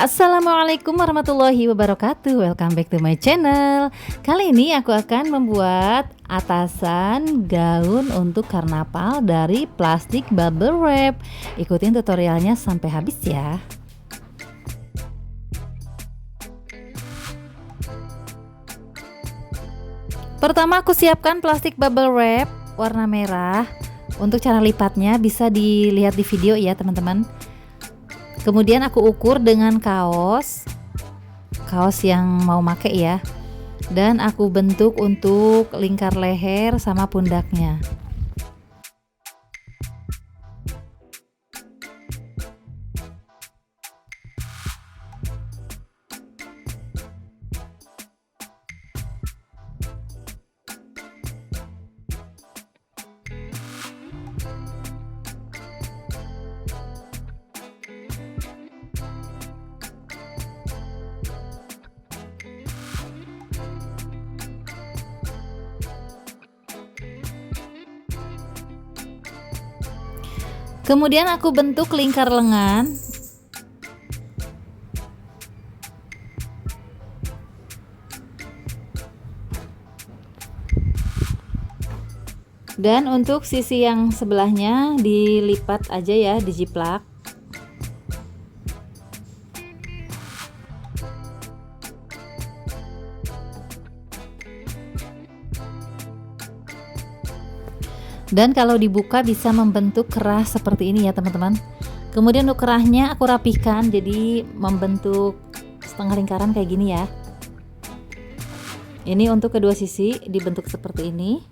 Assalamualaikum warahmatullahi wabarakatuh. Welcome back to my channel. Kali ini aku akan membuat atasan gaun untuk karnaval dari plastik bubble wrap. Ikutin tutorialnya sampai habis ya. Pertama aku siapkan plastik bubble wrap warna merah. Untuk cara lipatnya bisa dilihat di video ya teman-teman. Kemudian aku ukur dengan kaos yang mau make ya, dan aku bentuk untuk lingkar leher sama pundaknya. Kemudian aku bentuk lingkar lengan. Dan untuk sisi yang sebelahnya dilipat aja ya, dijiplak. Dan kalau dibuka bisa membentuk kerah seperti ini ya teman-teman. Kemudian untuk kerahnya aku rapihkan jadi membentuk setengah lingkaran kayak gini ya. Ini untuk kedua sisi dibentuk seperti ini.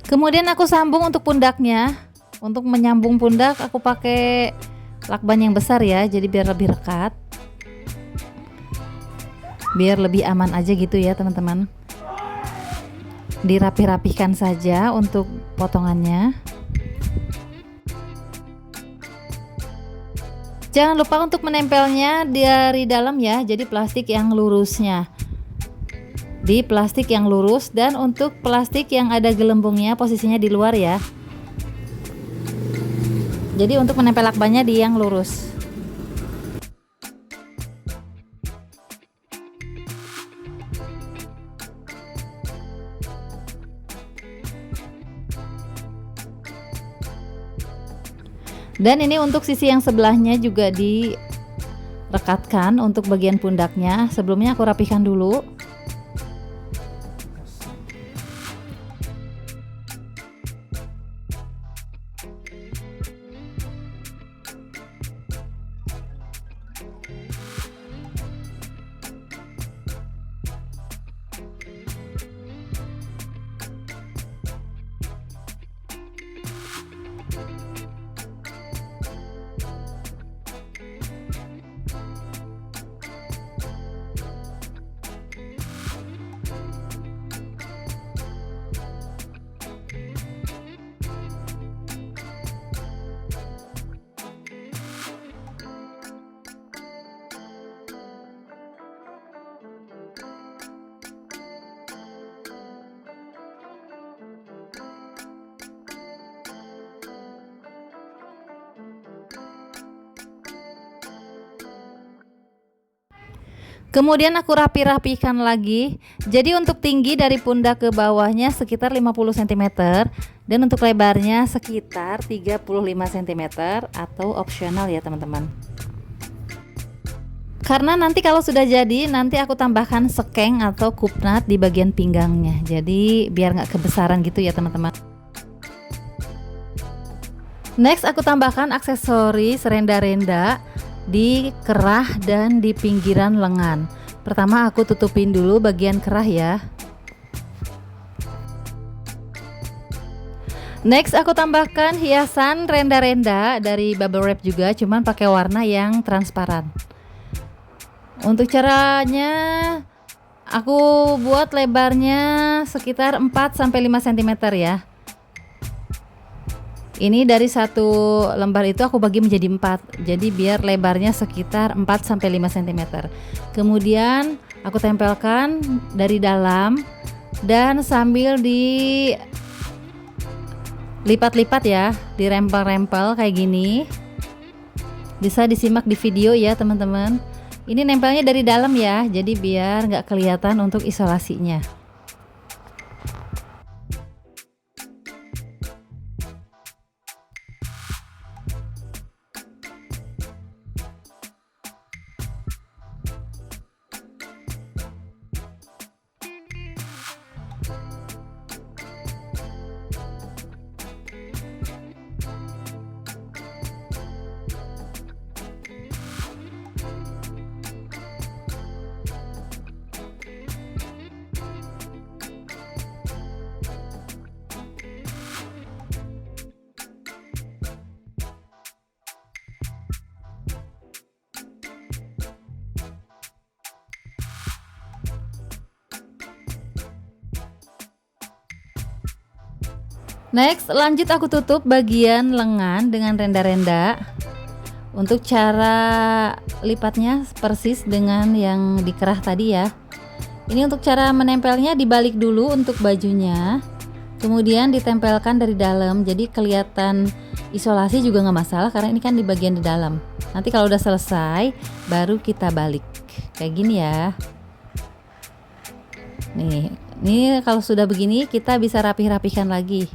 Kemudian aku sambung untuk pundaknya. Untuk menyambung pundak aku pakai lakban yang besar ya, jadi biar lebih rekat, biar lebih aman aja gitu ya teman-teman. Dirapih-rapihkan saja untuk potongannya. Jangan lupa untuk menempelnya dari dalam ya, jadi plastik yang lurusnya di plastik yang lurus, dan untuk plastik yang ada gelembungnya posisinya di luar ya. Jadi untuk menempel lakbannya di yang lurus. Dan ini untuk sisi yang sebelahnya juga direkatkan untuk bagian pundaknya. Sebelumnya aku rapihkan dulu. Kemudian aku rapi-rapikan lagi. Jadi untuk tinggi dari pundak ke bawahnya sekitar 50 cm, dan untuk lebarnya sekitar 35 cm atau opsional ya teman-teman. Karena nanti kalau sudah jadi, nanti aku tambahkan sekeng atau kupnat di bagian pinggangnya. Jadi biar nggak kebesaran gitu ya teman-teman. Next aku tambahkan aksesoris renda-renda di kerah dan di pinggiran lengan. Pertama aku tutupin dulu bagian kerah ya. Next aku tambahkan hiasan renda-renda dari bubble wrap juga, cuman pakai warna yang transparan. Untuk caranya aku buat lebarnya sekitar 4-5 cm ya. Ini dari satu lembar itu aku bagi menjadi 4, jadi biar lebarnya sekitar 4-5 cm. Kemudian Aku tempelkan dari dalam dan sambil lipat-lipat ya, dirempel-rempel kayak gini. Bisa disimak di video ya teman-teman. Ini nempelnya dari dalam ya, jadi biar nggak kelihatan untuk isolasinya. Next, lanjut aku tutup bagian lengan dengan renda-renda. Untuk cara lipatnya persis dengan yang dikerah tadi ya. Ini untuk cara menempelnya, dibalik dulu untuk bajunya, kemudian ditempelkan dari dalam, jadi kelihatan isolasi juga nggak masalah karena ini kan di bagian di dalam. Nanti kalau udah selesai baru kita balik kayak gini ya. Nih kalau sudah begini kita bisa rapih-rapihkan lagi.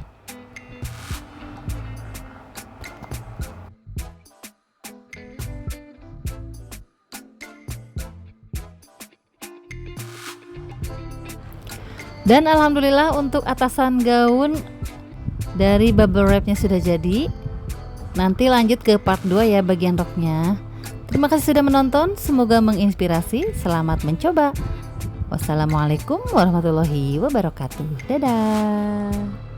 Dan alhamdulillah untuk atasan gaun dari bubble wrapnya sudah jadi. Nanti lanjut ke part 2 ya, bagian roknya. Terima kasih sudah menonton, semoga menginspirasi. Selamat mencoba. Wassalamualaikum warahmatullahi wabarakatuh. Dadah.